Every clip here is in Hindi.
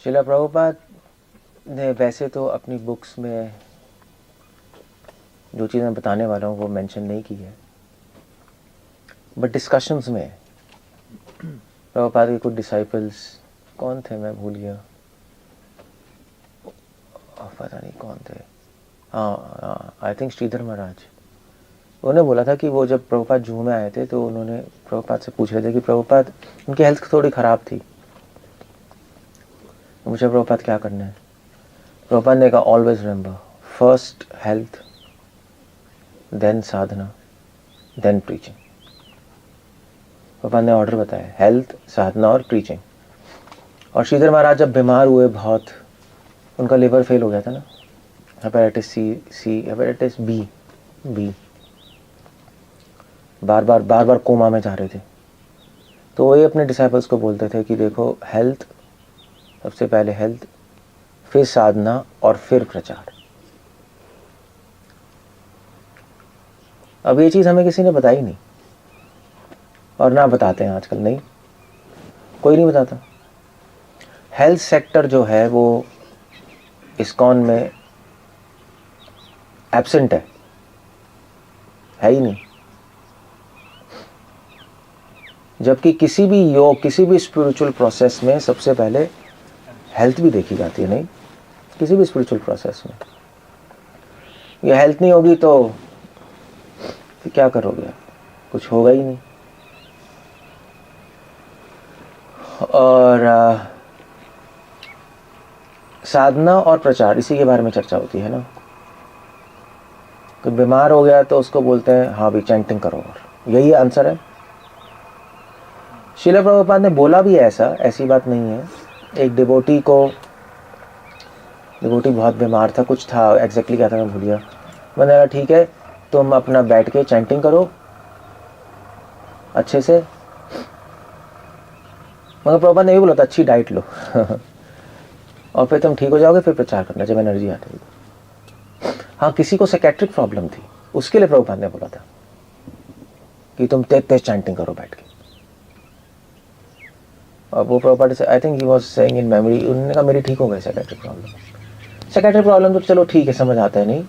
शिला प्रभुपाद ने वैसे तो अपनी बुक्स में जो चीज़ मैं बताने वाला हूँ वो मेंशन नहीं की है, बट डिस्कशंस में प्रभुपाद के कुछ डिसाइपल्स, कौन थे मैं भूल गया, पता नहीं कौन थे, हाँ आई थिंक श्रीधर महाराज, उन्होंने बोला था कि वो जब प्रभुपाद जूहू में आए थे तो उन्होंने प्रभुपाद से पूछ रहे थे कि प्रभुपाद, उनकी हेल्थ थोड़ी ख़राब थी, मुझे प्रभुपाद क्या करना है। प्रभुपाद ने कहा always remember, first health, then sadhana, then preaching. Prabhupada ने ऑर्डर बताया, हेल्थ, साधना और प्रीचिंग। और श्रीधर महाराज जब बीमार हुए बहुत, उनका लिवर फेल हो गया था ना, हेपेटाइटिस सी हेपेटाइटिस बी, बार बार कोमा में जा रहे थे। तो वही अपने डिसाइपल्स को बोलते थे कि देखो, हेल्थ, सबसे पहले हेल्थ, फिर साधना और फिर प्रचार। अब ये चीज़ हमें किसी ने बताई नहीं, और ना बताते हैं आजकल, नहीं, कोई नहीं बताता। हेल्थ सेक्टर जो है वो इस्कॉन में एब्सेंट है ही नहीं। जबकि किसी भी योग, किसी भी स्पिरिचुअल प्रोसेस में सबसे पहले हेल्थ भी देखी जाती है, नहीं, किसी भी स्पिरिचुअल प्रोसेस में। ये हेल्थ नहीं होगी तो फिर क्या करोगे आप, कुछ होगा ही नहीं। और साधना और प्रचार, इसी के बारे में चर्चा होती है ना। कोई बीमार हो गया तो उसको बोलते हैं हाँ भी चैंटिंग करो, और यही आंसर है। श्रील प्रभुपाद ने बोला भी ऐसा, ऐसी बात नहीं है। एक डिवोटी बहुत बीमार था, कुछ था, एग्जैक्टली क्या था मैं भूल गया। मैंने कहा ठीक है, तुम अपना बैठ के चैंटिंग करो अच्छे से, मगर प्रभुपाद ने भी बोला था अच्छी डाइट लो और फिर तुम ठीक हो जाओगे, फिर प्रचार करना जब एनर्जी आ जाएगी। हाँ, किसी को साइकेट्रिक प्रॉब्लम थी, उसके लिए प्रभुपाद ने बोला था कि तुम तेज चैंटिंग करो बैठ के। और वो प्रॉपर्टी से, I think he was saying in memory, उन्होंने कहा मेरी ठीक हो गई साइकेट्रिक प्रॉब्लम। साइकेट्रिक प्रॉब्लम तो चलो ठीक है, समझ आता है, नहीं,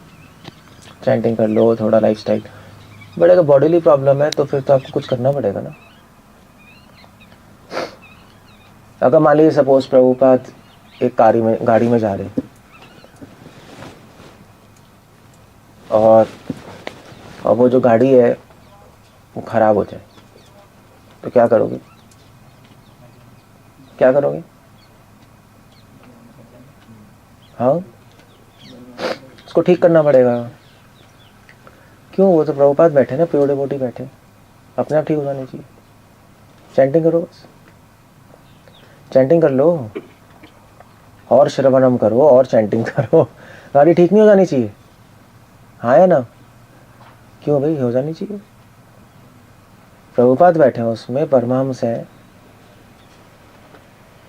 चैंटिंग कर लो, थोड़ा लाइफस्टाइल। बट अगर बॉडीली प्रॉब्लम है तो फिर तो आपको कुछ करना पड़ेगा ना। अगर मान लीजिए सपोज प्रभुपाद एक गाड़ी में जा रहे और वो जो गाड़ी है वो खराब हो जाए तो क्या करोगे, क्या करोगे? हाँ, उसको ठीक करना पड़ेगा। क्यों? वो तो प्रभुपाद बैठे ना, प्योर डिवोटी बैठे, अपने आप ठीक हो जानी चाहिए। चैंटिंग करो, बस चैंटिंग कर लो, और श्रवणम करो और चैंटिंग करो, गाड़ी ठीक नहीं हो जानी चाहिए? हाँ या ना? क्यों भाई, हो जानी चाहिए। प्रभुपाद बैठे हैं उसमें, परमहंस है,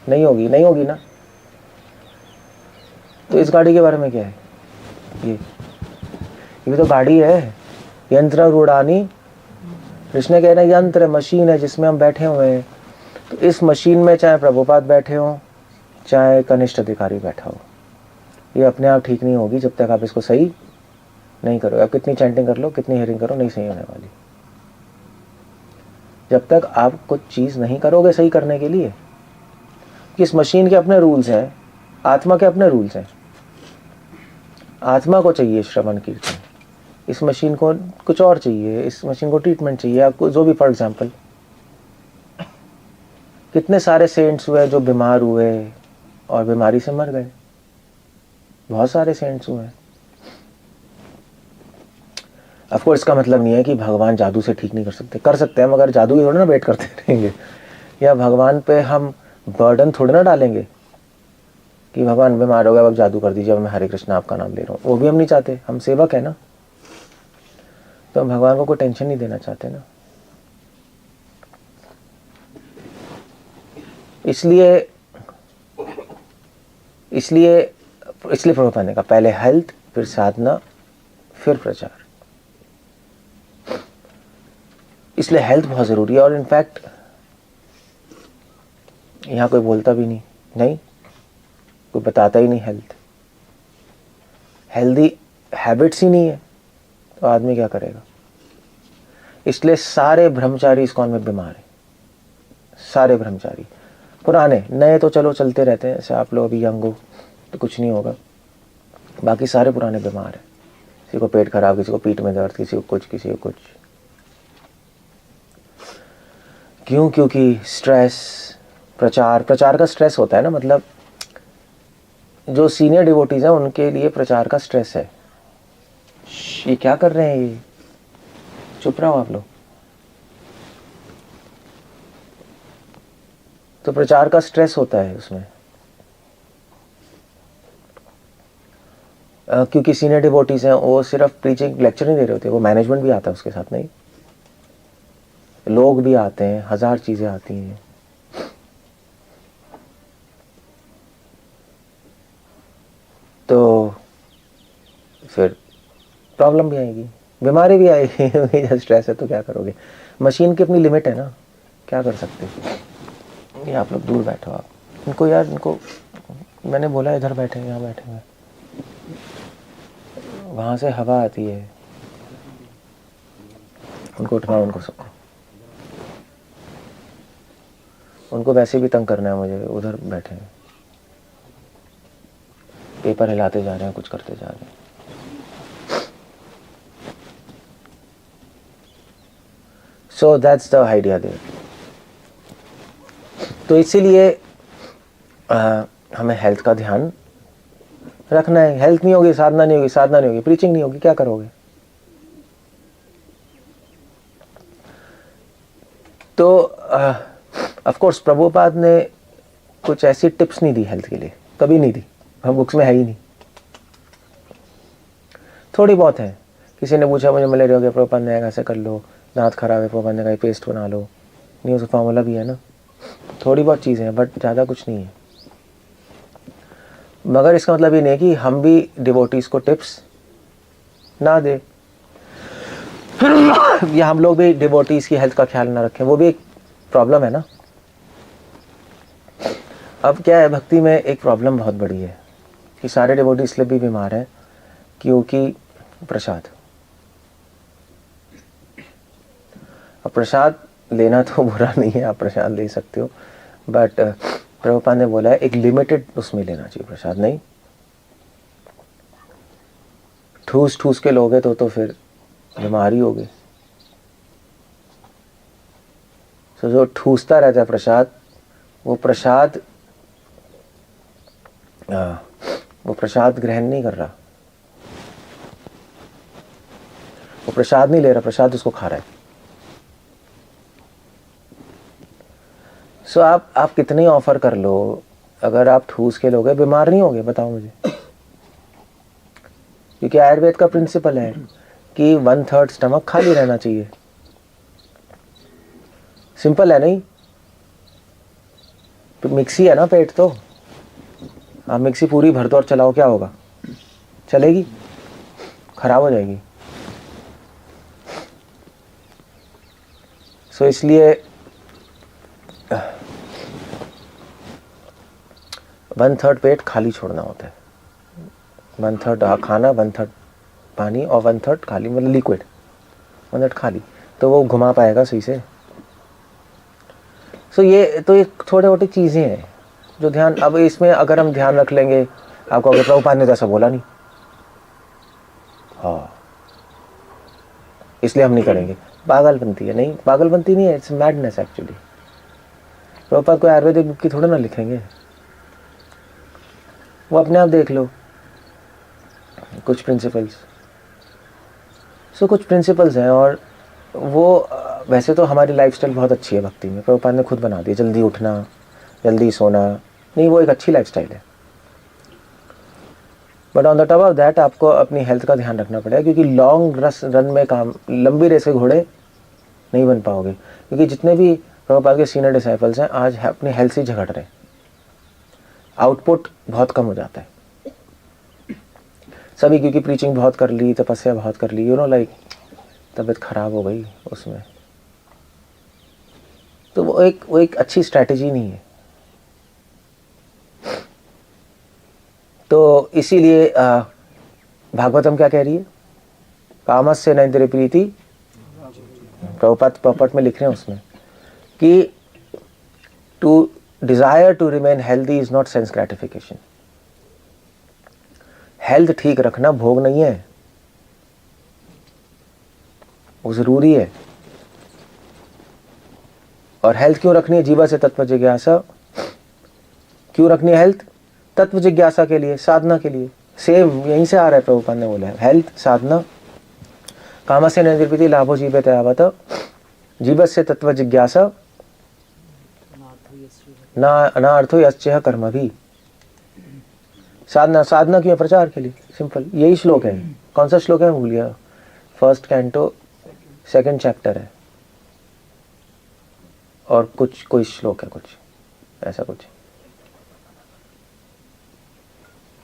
नहीं होगी, नहीं होगी ना। तो इस गाड़ी के बारे में क्या है, ये तो गाड़ी है, यंत्र रूढ़ानी। कृष्ण कह रहे हैं यंत्र, मशीन है जिसमें हम बैठे हुए हैं। तो इस मशीन में चाहे प्रभुपाद बैठे हो, चाहे कनिष्ठ अधिकारी बैठा हो, ये अपने आप ठीक नहीं होगी जब तक आप इसको सही नहीं करोगे। आप कितनी चैंटिंग कर लो, कितनी हियरिंग करो, नहीं सही होने वाली जब तक आप कुछ चीज़ नहीं करोगे सही करने के लिए। इस मशीन के अपने रूल्स हैं, आत्मा के अपने रूल्स हैं। आत्मा को चाहिए श्रवण कीर्तन, इस मशीन को कुछ और चाहिए, इस मशीन को ट्रीटमेंट चाहिए, आपको जो भी। फॉर एग्जाम्पल, कितने सारे सेंट्स हुए जो बीमार हुए और बीमारी से मर गए, बहुत सारे सेंट्स हुए। ऑफ कोर्स इसका मतलब नहीं है कि भगवान जादू से ठीक नहीं कर सकते, कर सकते हैं, मगर जादू ही थोड़ा ना वेट करते रहेंगे, या भगवान पे हम बर्डन थोड़े ना डालेंगे कि भगवान बीमार हो गया अब जादू कर दीजिए, मैं हरे कृष्ण आपका नाम ले रहा हूँ। वो भी हम नहीं चाहते, हम सेवक है ना, तो हम भगवान को कोई टेंशन नहीं देना चाहते ना। इसलिए इसलिए इसलिए प्रभुपाद ने कहा पहले हेल्थ, फिर साधना, फिर प्रचार। इसलिए हेल्थ बहुत ज़रूरी है। और इनफैक्ट यहाँ कोई बोलता भी नहीं, कोई बताता ही नहीं हेल्थ, हेल्दी हैबिट्स ही नहीं है, तो आदमी क्या करेगा। इसलिए सारे ब्रह्मचारी इस्कॉन में बीमार हैं, सारे ब्रह्मचारी, पुराने नए तो चलो चलते रहते हैं, जैसे आप लोग अभी यंग हो तो कुछ नहीं होगा, बाकी सारे पुराने बीमार हैं। किसी को पेट खराब, किसी को पीठ में दर्द, किसी को कुछ, किसी को कुछ। क्यों? क्योंकि स्ट्रेस, प्रचार का स्ट्रेस होता है ना, मतलब जो सीनियर डिवोटीज हैं उनके लिए प्रचार का स्ट्रेस है। ये क्या कर रहे हैं, ये चुप रहो आप लोग। तो प्रचार का स्ट्रेस होता है उसमें, क्योंकि सीनियर डिवोटीज हैं, वो सिर्फ प्रीचिंग लेक्चर नहीं दे रहे होते, वो मैनेजमेंट भी आता है उसके साथ, नहीं लोग भी आते हैं, हजार चीजें आती हैं। तो फिर प्रॉब्लम भी आएगी, बीमारी भी आएगी। जब स्ट्रेस है तो क्या करोगे। मशीन की अपनी लिमिट है ना, क्या कर सकते हो। ये आप लोग दूर बैठो, आप इनको यार, इनको मैंने बोला इधर बैठे, यहाँ बैठे हुए, वहां से हवा आती है, उनको उठवाओ, उनको सबको, उनको वैसे भी तंग करना है मुझे, उधर बैठे हैं, पेपर हिलाते जा रहे हैं, कुछ करते जा रहे हैं। So that's the idea there. तो इसीलिए हमें हेल्थ का ध्यान रखना है। हेल्थ नहीं होगी, साधना नहीं होगी, साधना नहीं होगी, प्रीचिंग नहीं होगी, क्या करोगे। तो ऑफ कोर्स प्रभुपाद ने कुछ ऐसी टिप्स नहीं दी हेल्थ के लिए, कभी नहीं दी, हम बुक्स में है ही नहीं। थोड़ी बहुत है, किसी ने पूछा मुझे मलेरिया हो गया, प्रभुपाद ने ऐसे कर लो, दांत खराब है, प्रभुपाद ने कहा पेस्ट बना लो, नहीं उसका फार्मूला भी है ना। थोड़ी बहुत चीज़ें हैं, बट ज़्यादा कुछ नहीं है। मगर इसका मतलब ये नहीं है कि हम भी डिवोटीज को टिप्स ना दे, या हम लोग भी डिवोटीज की हेल्थ का ख्याल ना रखें, वो भी एक प्रॉब्लम है ना। अब क्या है, भक्ति में एक प्रॉब्लम बहुत बड़ी है कि सारे डिवोटी इसलिए भी बीमार हैं क्योंकि प्रसाद, अब प्रसाद लेना तो बुरा नहीं है, आप प्रसाद ले सकते हो, बट प्रभुपाद ने बोला है एक लिमिटेड उसमें लेना चाहिए प्रसाद, नहीं ठूस ठूस के लोगे तो फिर बीमारी होगी। तो जो ठूसता रहता है प्रसाद, वो प्रसाद ग्रहण नहीं कर रहा, वो प्रसाद नहीं ले रहा, प्रसाद उसको खा रहा है। सो आप कितने ऑफर कर लो, अगर आप ठूस के लोगे बीमार नहीं होगे, बताओ मुझे। क्योंकि आयुर्वेद का प्रिंसिपल है कि 1/3 स्टमक खाली रहना चाहिए। सिंपल है नहीं, तो मिक्सी है ना पेट, तो आप मिक्सी पूरी भर दो और चलाओ, क्या होगा, चलेगी, खराब हो जाएगी। सो इसलिए 1/3 पेट खाली छोड़ना होता है, 1/3 खाना, 1/3 पानी और 1/3 खाली, मतलब लिक्विड, 1/3 खाली, तो वो घुमा पाएगा सही से। सो ये तो एक थोड़े मोटी चीज़ें हैं जो ध्यान, अब इसमें अगर हम ध्यान रख लेंगे, आपको अगर प्रभुपाद ने तो ऐसा बोला नहीं, हाँ इसलिए हम नहीं करेंगे, पागलपंती है, नहीं पागलपंती नहीं है, इट्स मैडनेस एक्चुअली। प्रभुपाद को आयुर्वेदिक बुक की थोड़ा ना लिखेंगे, वो अपने आप देख लो कुछ प्रिंसिपल्स। सो कुछ प्रिंसिपल्स हैं, और वो वैसे तो हमारी लाइफस्टाइल बहुत अच्छी है भक्ति में, प्रभुपाद ने खुद बना दी, जल्दी उठना, जल्दी सोना, नहीं वो एक अच्छी लाइफस्टाइल है। But on the top of that आपको अपनी हेल्थ का ध्यान रखना पड़ेगा, क्योंकि लॉन्ग रन में काम, लंबी रेस के घोड़े नहीं बन पाओगे। क्योंकि जितने भी प्रभुपाद के सीनियर डिसाइपल्स हैं आज अपनी हेल्थ से झगड़ रहे हैं, आउटपुट बहुत कम हो जाता है सभी, क्योंकि प्रीचिंग बहुत कर ली, तपस्या बहुत कर ली, लाइक तबीयत खराब हो गई उसमें। तो वो एक अच्छी स्ट्रैटेजी नहीं है। तो इसीलिए भागवतम क्या कह रही है, कामस्य न इंद्रिय प्रीति, प्रभुपाद पॉपट में लिख रहे हैं उसमें कि to desire to remain healthy is not sense gratification. Health ठीक रखना भोग नहीं है, वो जरूरी है। और हेल्थ क्यों रखनी है? जीवा से तत्व जिज्ञासा क्यों रखनी है? हेल्थ तत्व जिज्ञासा के लिए, साधना के लिए। सेम यहीं से आ रहा है, प्रभुपाद ने बोला है हेल्थ साधना। कामस्य न इंद्रिय लाभो जीवे तयावत, जीवत से तत्व जिज्ञासा ना अनार्थो यश्चह कर्म भी। साधना, साधना क्यों? प्रचार के लिए, सिंपल यही श्लोक है। कौन सा श्लोक है भूल गया, फर्स्ट कैंटो 2nd चैप्टर है, और कुछ कोई श्लोक है, कुछ ऐसा कुछ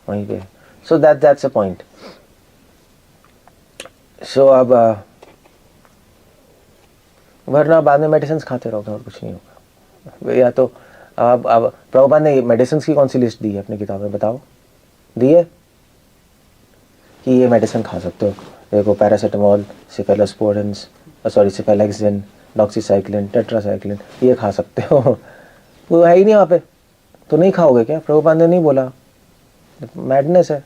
वहीं पे। So that's a point. सो अब वरना बाद में मेडिसिन खाते रहोगे और कुछ नहीं होगा। या तो अब प्रभुपाद ने मेडिसिन की कौन सी लिस्ट दी है अपनी किताब में, बताओ, दी है कि ये मेडिसिन खा सकते हो? देखो, पैरासीटामोल, सिफेलोस्पोरिन, सिफेलेक्सिन, डॉक्सीसाइक्लिन, टेट्रासाइक्लिन, ये खा सकते हो। वो है ही नहीं वहाँ पे, तो नहीं खाओगे क्या? प्रभुपाद ने नहीं बोला, मैडनेस है।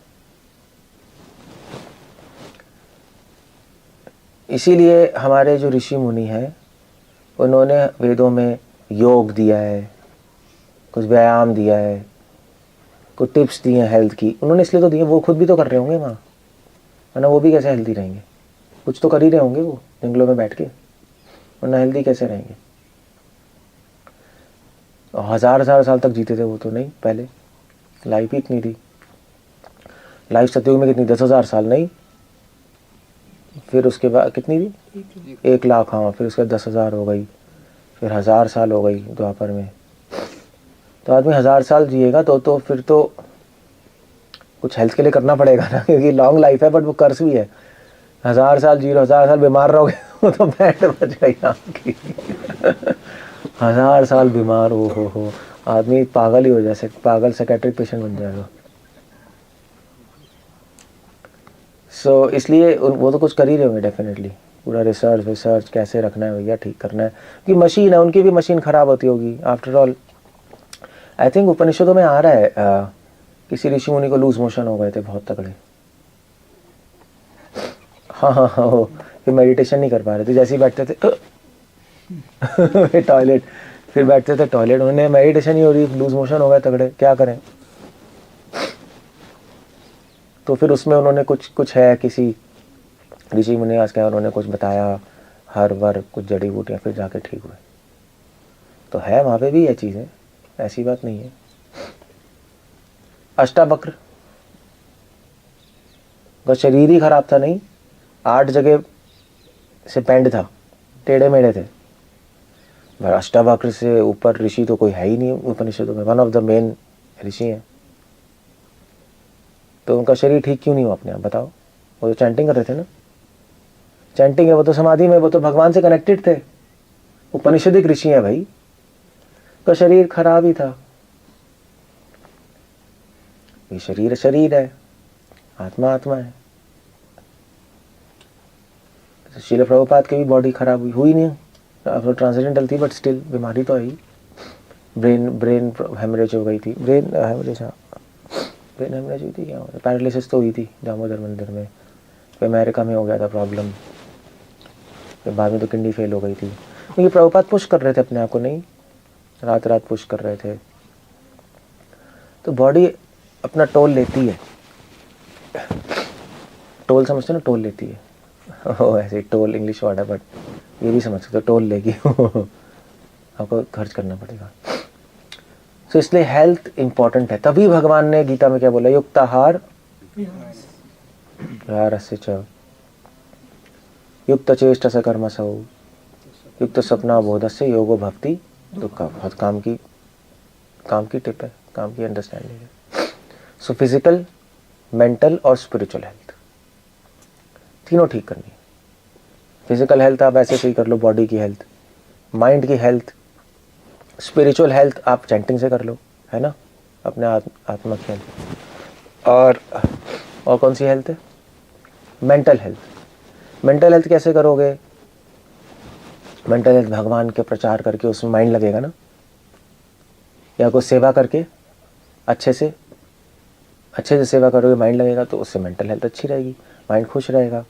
इसीलिए हमारे जो ऋषि मुनि हैं उन्होंने वेदों में योग दिया है, कुछ व्यायाम दिया है, कुछ टिप्स दिए हैं हेल्थ की, उन्होंने इसलिए तो दिए। वो खुद भी तो कर रहे होंगे वहाँ, वरना वो भी कैसे हेल्दी रहेंगे? कुछ तो कर ही रहे होंगे वो जंगलों में बैठ के, वरना हेल्दी कैसे रहेंगे? हजार साल तक जीते थे वो तो। नहीं, पहले लाइफ ही इतनी थी। लाइफ सतयुग में कितनी, 10,000 साल नहीं, फिर उसके बाद कितनी थी, 1 लाख। हाँ, फिर उसके बाद 10,000 हो गई, फिर 1000 साल हो गई द्वापर में। तो आदमी 1000 साल जिएगा तो फिर तो कुछ हेल्थ के लिए करना पड़ेगा ना, क्योंकि लॉन्ग लाइफ है, बट वो कर्स भी है। 1000 साल जी लो, 1000 साल बीमार रहोगे वो तो बैंड बच गई आपकी। 1000 साल बीमार हो आदमी पागल ही हो जाए, पागल साइकेट्रिक पेशेंट बन जाएगा। सो इसलिए वो तो कुछ कर ही रहे होंगे डेफिनेटली, पूरा रिसर्च कैसे रखना है भैया, ठीक करना है। क्योंकि मशीन है, उनकी भी मशीन खराब होती होगी आफ्टर ऑल। आई थिंक उपनिषदों में आ रहा है किसी ऋषि मुनि को लूज मोशन हो गए थे बहुत तगड़े। हाँ, फिर मेडिटेशन नहीं कर पा रहे थे, जैसे ही बैठते थे टॉयलेट, फिर बैठते थे टॉयलेट, उन्हें मेडिटेशन ही हो रही, लूज मोशन हो गए तगड़े, क्या करें? तो फिर उसमें उन्होंने कुछ है, किसी ऋषि मुनि आज क्या, उन्होंने कुछ बताया, हर बार कुछ जड़ी बूटियाँ, फिर जाके ठीक हुए। तो है वहाँ पे भी ये चीज़ें, ऐसी बात नहीं है। अष्टावक्र का शरीर ही खराब था, नहीं 8 जगह से पेंड था, टेढ़े मेढ़े थे। अष्टावक्र से ऊपर ऋषि तो कोई है ही नहीं उपनिषदों में, वन ऑफ द मेन ऋषि हैं। तो उनका शरीर ठीक क्यों नहीं हुआ अपने आप, बताओ? वो तो चैंटिंग कर रहे थे ना, चैंटिंग है, वो तो समाधि में, वो तो भगवान से कनेक्टेड थे, उपनिषदिक ऋषि हैं भाई। का शरीर खराब ही था। ये शरीर शरीर है, आत्मा आत्मा है। श्रील प्रभुपाद की भी बॉडी खराब हुई नहीं, अब तो ट्रांसजेंडल थी, बट स्टिल बीमारी तो आई। ब्रेन हेमरेज हो गई थी, ब्रेन हेमरेज, हाँ ब्रेन हेमरेज हुई थी, क्या पैरालिसिस तो हुई थी दामोदर मंदिर में, फिर अमेरिका में हो गया था प्रॉब्लम, फिर बाद में तो किडनी फेल हो गई थी। क्योंकि प्रभुपाद पुश कर रहे थे अपने आप को, नहीं रात रात पुश कर रहे थे। तो बॉडी अपना टोल लेती है, टोल समझते हो ना, टोल लेती है। ओ ऐसे टोल इंग्लिश वर्ड है, बट ये भी समझ सकते हो, टोल लेगी आपको खर्च करना पड़ेगा। तो इसलिए हेल्थ इंपॉर्टेंट है। तभी भगवान ने गीता में क्या बोला, युक्ताहार विहारस्य च युक्त चेष्टस कर्मसौ युक्त सपना बोधस्य योगो भक्ति दुख। बहुत काम की टिप है, काम की अंडरस्टैंडिंग है। सो फिजिकल, मेंटल और स्पिरिचुअल हेल्थ तीनों ठीक करनी है। फिजिकल हेल्थ आप ऐसे सही कर लो, बॉडी की हेल्थ, माइंड की हेल्थ, स्पिरिचुअल हेल्थ आप चैंटिंग से कर लो, है ना, अपने आत्मा की हेल्थ। और कौन सी हेल्थ है? Mental health. मेंटल हेल्थ कैसे करोगे? मेंटल हेल्थ भगवान के प्रचार करके उसमें माइंड लगेगा ना, या कोई सेवा करके अच्छे से सेवा करोगे, माइंड लगेगा, तो उससे मेंटल हेल्थ अच्छी रहेगी, माइंड खुश रहेगा,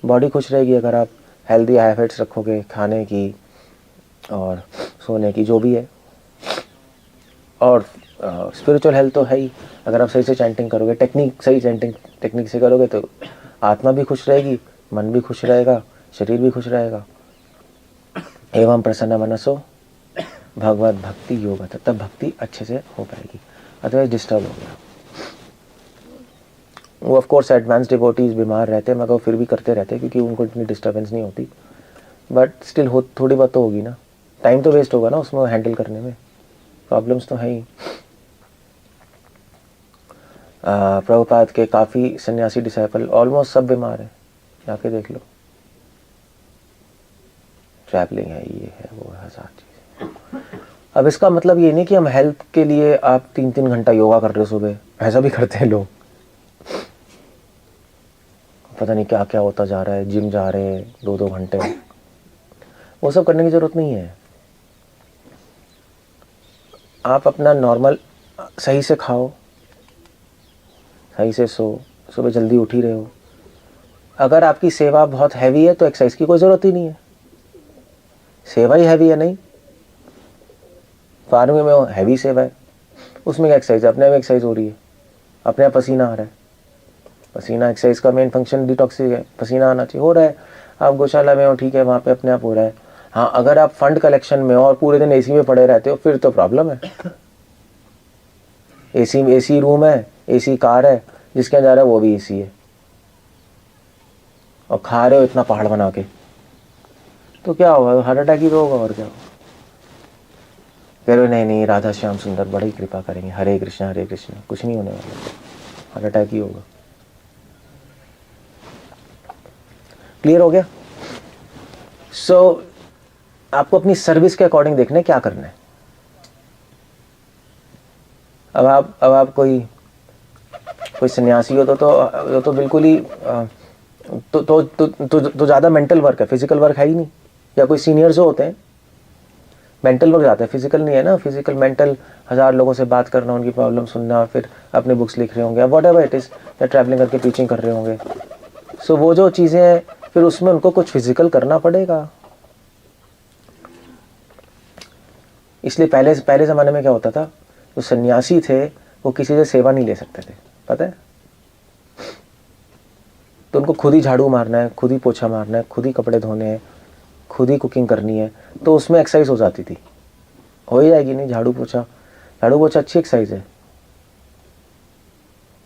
बॉडी खुश रहेगी। अगर आप हेल्दी हैबिट्स रखोगे खाने की और सोने की, जो भी है। और स्पिरिचुअल हेल्थ तो है ही। अगर आप सही से चैंटिंग करोगे, सही चैंटिंग टेक्निक से करोगे, तो आत्मा भी खुश रहेगी, मन भी खुश रहेगा, शरीर भी खुश रहेगा। एवं प्रसन्न मनसो भगवत भक्ति योग, तब भक्ति अच्छे से हो पाएगी। अदरवाइज डिस्टर्ब हो गया। वो ऑफ कोर्स एडवांस डिवोटीज बीमार रहते हैं, मगर वो फिर भी करते रहते हैं क्योंकि उनको इतनी डिस्टर्बेंस नहीं होती। बट स्टिल हो थोड़ी बहुत तो होगी ना, टाइम तो वेस्ट होगा ना उसमें हैंडल करने में, प्रॉब्लम्स तो है ही। प्रभुपाद के काफ़ी सन्यासी डिसाइपल ऑलमोस्ट सब बीमार हैं, जाके देख लो। ट्रैवलिंग है, ये है, वो है, हजार चीज़ें। अब इसका मतलब ये नहीं कि हम हेल्थ के लिए आप 3-3 घंटा योगा कर रहे हो सुबह, ऐसा भी करते हैं लोग, पता नहीं क्या क्या होता जा रहा है, जिम जा रहे हैं 2-2 घंटे। वो सब करने की ज़रूरत नहीं है। आप अपना नॉर्मल सही से खाओ, सही से सो, सुबह जल्दी उठ ही रहे हो। अगर आपकी सेवा बहुत हैवी है तो एक्सरसाइज की कोई ज़रूरत ही नहीं है। सेवा ही हैवी है नहीं, फार्मिंग में हैवी सेवा है, उसमें क्या एक्सरसाइज है? अपने आप एक्सरसाइज हो रही है, अपने आप पसीना आ रहा है। पसीना एक्सरसाइज का मेन फंक्शन डिटॉक्सिक है, पसीना आना चाहिए, हो रहा है। आप गौशाला में हो, ठीक है, वहाँ पे अपने आप हो रहा है। हाँ, अगर आप फंड कलेक्शन में हो और पूरे दिन एसी में पड़े रहते हो, फिर तो प्रॉब्लम है। एसी रूम है, एसी कार है, जिसके अंदर जा रहा है वो भी एसी है, और खा रहे हो इतना पहाड़ बना के, तो क्या होगा? हार्ट अटैक ही तो होगा, और क्या होगा? कह रहे नहीं नहीं, राधा श्याम सुंदर बड़ी कृपा करेंगे, हरे कृष्णा, कुछ नहीं होने वाला, हार्ट अटैक ही होगा। क्लियर हो गया? सो आपको अपनी सर्विस के अकॉर्डिंग देखना है क्या करना है। अब आप कोई सन्यासी हो तो बिल्कुल ही तो ज़्यादा मेंटल वर्क है, फिजिकल वर्क है ही नहीं। या कोई सीनियर जो होते हैं, मेंटल वर्क ज़्यादा है, फिजिकल नहीं है ना। फिजिकल मेंटल 1000 लोगों से बात करना, उनकी प्रॉब्लम सुनना, फिर अपने बुक्स लिख रहे होंगे, वॉट एवर इट इज़, या ट्रैवलिंग करके टीचिंग कर रहे होंगे। सो वो जो चीज़ें हैं, फिर उसमें उनको कुछ फिजिकल करना पड़ेगा। इसलिए पहले ज़माने में क्या होता था, जो सन्यासी थे वो किसी से सेवा नहीं ले सकते थे, पता है? तो उनको खुद ही झाड़ू मारना है, खुद ही पोछा मारना है, खुद ही कपड़े धोने हैं, खुद ही कुकिंग करनी है, तो उसमें एक्सरसाइज हो जाती थी। हो ही जाएगी नहीं, झाड़ू पोछा अच्छी एक्सरसाइज है,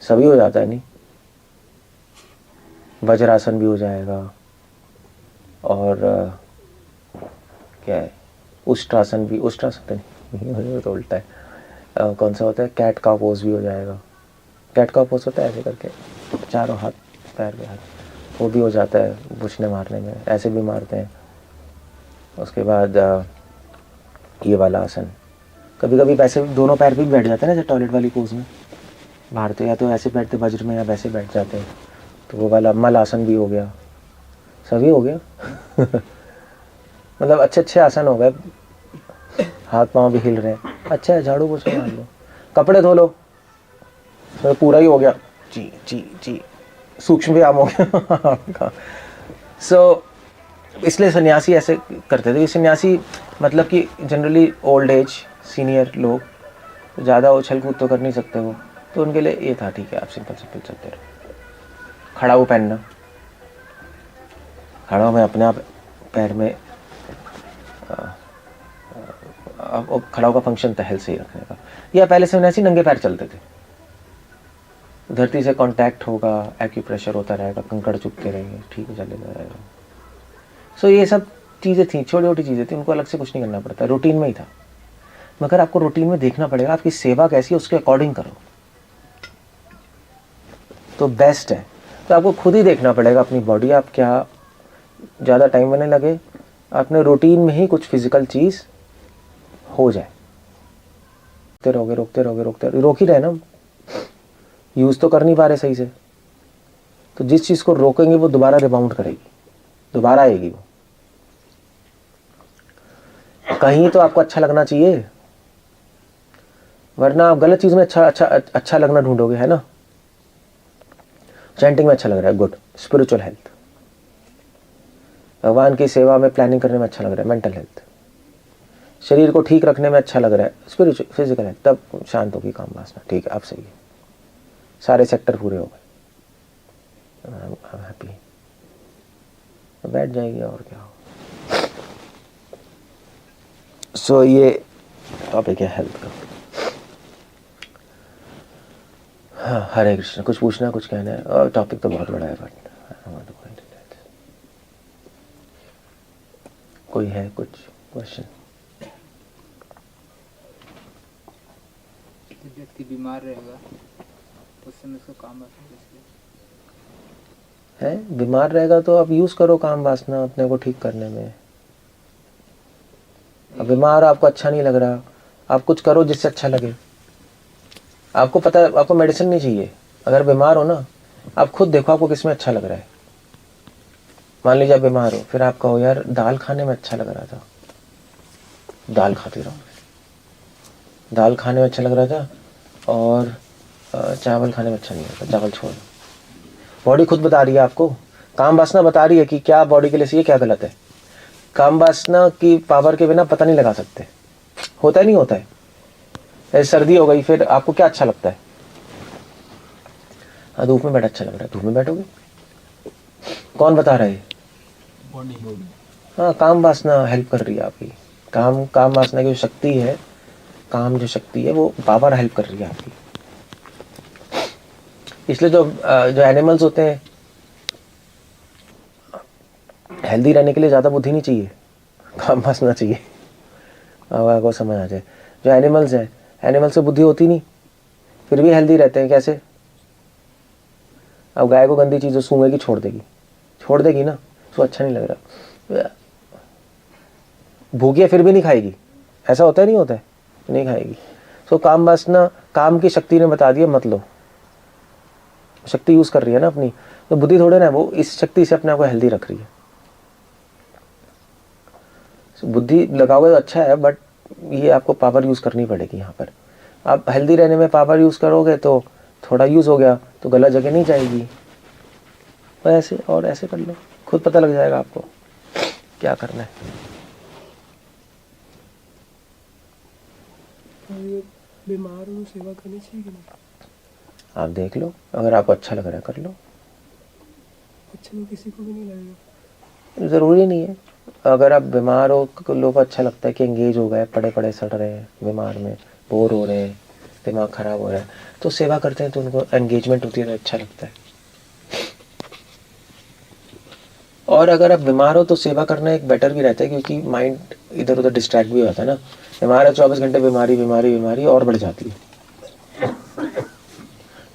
सभी हो जाता है नहीं। वज्रासन भी हो जाएगा, और क्या है, उष्ट्रासन भी, उष्ट्रासन नहीं तो उल्टा है, कौन सा होता है, कैट का पोज भी हो जाएगा। कैट का पोज होता है ऐसे करके, चारों हाथ पैर पे हाथ, वो भी हो जाता है बुछने मारने में, ऐसे भी मारते हैं। उसके बाद ये वाला आसन, कभी कभी वैसे दोनों पैर पे भी बैठ जाते हैं ना, जैसे टॉयलेट वाली पोज में मारते, या तो ऐसे बैठते वज्र में, या वैसे बैठ जाते हैं, तो वो वाला मल आसन भी हो गया, सभी हो गया। मतलब अच्छे आसन हो गए, हाथ पाँव भी हिल रहे हैं, अच्छा है। झाड़ू पोछा मार लो, कपड़े धो लो, तो पूरा ही हो गया। जी सूक्ष्म व्यायाम हो गया। सो इसलिए सन्यासी ऐसे करते थे। सन्यासी मतलब कि जनरली ओल्ड एज सीनियर लोग, ज़्यादा उछल कूद तो कर नहीं सकते वो, तो उनके लिए ये था, ठीक है आप सिंपल चलते रहो। खड़ा हुआ पहनना, खड़ा हुआ अपने आप पैर में, खड़ा हुआ फंक्शन था हेल्थ सही रखने का। या पहले सन्यासी नंगे पैर चलते थे, धरती से कांटेक्ट होगा, एक्यूप्रेशर होता रहेगा, कंकड़ चुभते रहेंगे, ठीक है चले जाएगा। सो ये सब चीज़ें थी, छोटी छोटी चीज़ें थी, उनको अलग से कुछ नहीं करना पड़ता, रूटीन में ही था। मगर आपको रूटीन में देखना पड़ेगा आपकी सेवा कैसी है, उसके अकॉर्डिंग करो तो बेस्ट है। तो आपको खुद ही देखना पड़ेगा अपनी बॉडी, आप क्या ज़्यादा टाइम में नहीं लगे, अपने रूटीन में ही कुछ फिजिकल चीज़ हो जाए। रोकते रहोगे, रोक ही रहे ना। यूज़ तो कर नहीं पा रहे सही से, तो जिस चीज़ को रोकेंगे वो दोबारा रिबाउंड करेगी, दोबारा आएगी वो। कहीं तो आपको अच्छा लगना चाहिए, वरना आप गलत चीज़ में अच्छा लगना ढूंढोगे, है ना। चैंटिंग में अच्छा लग रहा है, गुड। स्पिरिचुअल हेल्थ, भगवान की सेवा में प्लानिंग करने में अच्छा लग रहा है, मेंटल हेल्थ। शरीर को ठीक रखने में अच्छा लग रहा है, स्पिरिचुअल फिजिकल हेल्थ, तब शांत होगी काम वासना। ठीक है, अब सही है, सारे सेक्टर पूरे हो गए, हैप्पी, बैठ जाएगी और क्या हो। सो ये टॉपिक है हेल्थ का। हाँ, हरे कृष्ण। कुछ पूछना, कुछ कहना है? और टॉपिक तो बहुत बड़ा है, बट कोई है कुछ क्वेश्चन? व्यक्ति बीमार रहेगा उस समय उसको काम वासना है, बीमार रहेगा तो आप यूज करो काम वासना अपने को ठीक करने में। अब बीमार, आपको अच्छा नहीं लग रहा, आप कुछ करो जिससे अच्छा लगे। आपको पता है आपको मेडिसिन नहीं चाहिए। अगर बीमार हो ना, आप खुद देखो आपको किस में अच्छा लग रहा है। मान लीजिए आप बीमार हो, फिर आप कहो यार दाल खाने में अच्छा लग रहा था, दाल खाते रहो। दाल खाने में अच्छा लग रहा था और चावल खाने में अच्छा नहीं लगता, चावल छोड़ दो। बॉडी खुद बता रही है आपको, काम वासना बता रही है कि क्या बॉडी के लिए सही है, क्या गलत है। काम वासना की पावर के बिना पता नहीं लगा सकते। होता है नहीं होता है। सर्दी हो गई, फिर आपको क्या अच्छा लगता है? हाँ, धूप में बैठा अच्छा लग रहा है, धूप में बैठोगे। कौन बता रहा है? बॉडी। हाँ, काम वासना हेल्प कर रही है आपकी। काम वासना की जो शक्ति है, काम जो शक्ति है वो पावर हेल्प कर रही है आपकी। इसलिए जो एनिमल्स होते हैं, हेल्दी रहने के लिए ज़्यादा बुद्धि नहीं चाहिए, काम वासना चाहिए। अब आपको समझ आ जाए। जो एनिमल्स हैं, एनिमल्स से बुद्धि होती नहीं, फिर भी हेल्दी रहते हैं। कैसे? अब गाय को गंदी चीज़ सूंघेगी, छोड़ देगी ना, तो अच्छा नहीं लग रहा। भूखी है फिर भी नहीं खाएगी, ऐसा होता है नहीं होता है? नहीं खाएगी। सो काम वासना, काम की शक्ति ने बता दिया मत लो। शक्ति यूज कर रही है ना अपनी, तो बुद्धि थोड़े ना, वो इस शक्ति से अपने आप को हेल्दी रख रही है। बुद्धि लगाओगे तो अच्छा है, बट ये आपको पावर यूज करनी पड़ेगी। यहाँ पर आप हेल्दी रहने में पावर यूज करोगे तो थोड़ा यूज हो गया तो गलत जगह नहीं जाएगी। तो ऐसे और ऐसे कर लो, खुद पता लग जाएगा आपको क्या करना है। बीमार हो सेवा करनी चाहिए कि नहीं? आप देख लो, अगर आपको अच्छा लग रहा है कर लो। अच्छा तो किसी को भी नहीं लगेगा, ज़रूरी नहीं है। अगर आप बीमार हो, लोगों को अच्छा लगता है कि एंगेज हो गए, पड़े पड़े सड़ रहे हैं, बीमार में बोर हो रहे हैं, दिमाग खराब हो रहा है, तो सेवा करते हैं तो उनको एंगेजमेंट होती है तो अच्छा लगता है। और अगर आप बीमार हो तो सेवा करना एक बेटर भी रहता है, क्योंकि माइंड इधर उधर डिस्ट्रैक्ट भी होता है ना। बीमार है 24 घंटे बीमारी और बढ़ जाती है।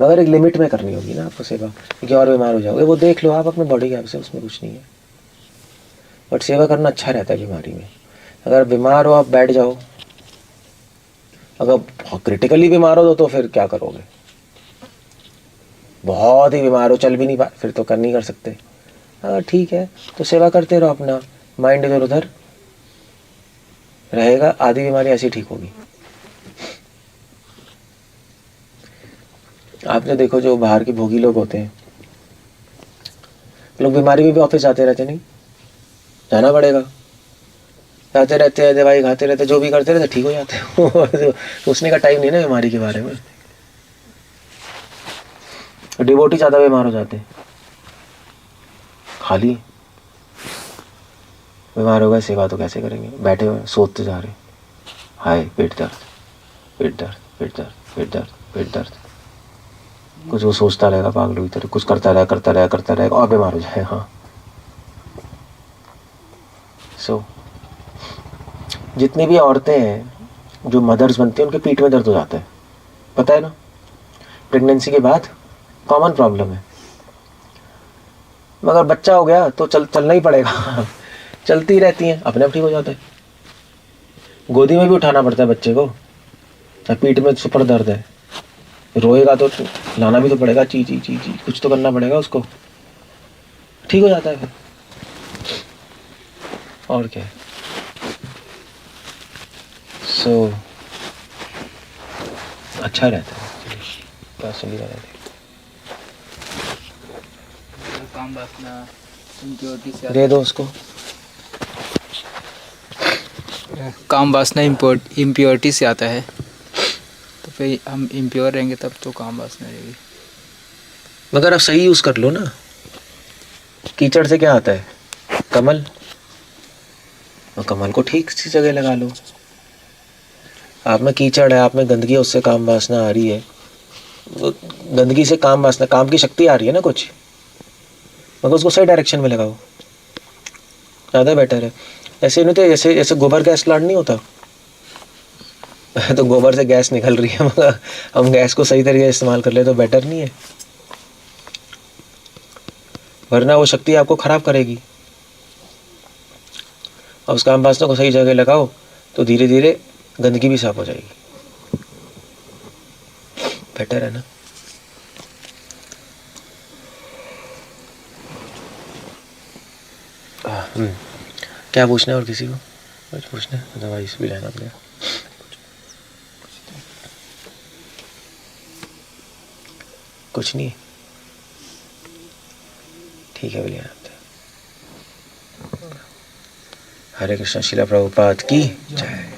मगर एक लिमिट में करनी होगी ना आपको सेवा, क्योंकि और बीमार हो जाओगे। वो देख लो आप अपने बॉडी के हिसाब से, उसमें कुछ नहीं है। बट सेवा करना अच्छा रहता है बीमारी में। अगर बीमार हो आप बैठ जाओ, अगर क्रिटिकली बीमार हो तो फिर क्या करोगे? बहुत ही बीमार हो, चल भी नहीं पा, फिर तो नहीं कर सकते। हाँ ठीक है, तो सेवा करते रहो, अपना माइंड इधर उधर रहेगा, आधी बीमारी ऐसी ठीक होगी। आपने देखो जो बाहर के भोगी लोग होते हैं, लोग बीमारी में भी ऑफिस जाते रहते, नहीं जाना पड़ेगा, जाते रहते हैं, दवाई खाते रहते, जो भी करते रहते, ठीक हो जाते हैं। सोचने का टाइम नहीं ना बीमारी के बारे में। डिवोटी ज्यादा बीमार हो जाते हैं, खाली बीमार हो गए, सेवा तो कैसे करेंगे, बैठे हुए सोचते जा रहे, हाय पेट दर्द, पेट दर्द, पेट दर्द, पेट दर्द, पेट दर्द, कुछ वो सोचता रहेगा पागलों की तरह, कुछ करता रहेगा और बीमार हो जाए। हाँ, सो जितनी भी औरतें हैं जो मदर्स बनती हैं, उनके पीठ में दर्द हो जाता है, पता है ना। प्रेगनेंसी के बाद कॉमन प्रॉब्लम है। मगर बच्चा हो गया तो चलना ही पड़ेगा। चलती रहती हैं, अपने आप ठीक हो जाता है। गोदी में भी उठाना पड़ता है बच्चे को, पीठ में सुपर दर्द है, रोएगा तो लाना भी तो पड़ेगा, ची ची ची ची, कुछ तो करना पड़ेगा उसको, ठीक हो जाता है फिर। और क्या है। सो अच्छा रहता है पर्सनली रहता है। काम वासना इम्प्योरिटी से दे दो उसको। काम वासना इम्प्योरिटी से आता है, तो फिर हम इम्प्योर रहेंगे तब तो काम वासना रहेगी। मगर आप सही यूज कर लो ना। कीचड़ से क्या आता है? कमल। और कमल को ठीक सी जगह लगा लो। आप में कीचड़ है, आप में गंदगी है, उससे काम वासना आ रही है, वो गंदगी से काम वासना, काम की शक्ति आ रही है ना कुछ, मगर उसको सही डायरेक्शन में लगाओ, ज़्यादा बेटर है। ऐसे नहीं तो ऐसे ऐसे गोबर गैस प्लांट नहीं होता तो गोबर से गैस निकल रही है, मगर हम गैस को सही तरीके से इस्तेमाल कर ले तो बेटर नहीं है, वरना वो शक्ति आपको खराब करेगी। और उस काम वासना को सही जगह लगाओ तो धीरे धीरे गंदगी भी साफ हो जाएगी। बेटर है ना। क्या पूछना है और किसी को कुछ पूछना है? अदरवाइज भी लेना पड़ेगा। कुछ नहीं, ठीक है भैया। हरे कृष्ण। शिला प्रभुपाद की जय।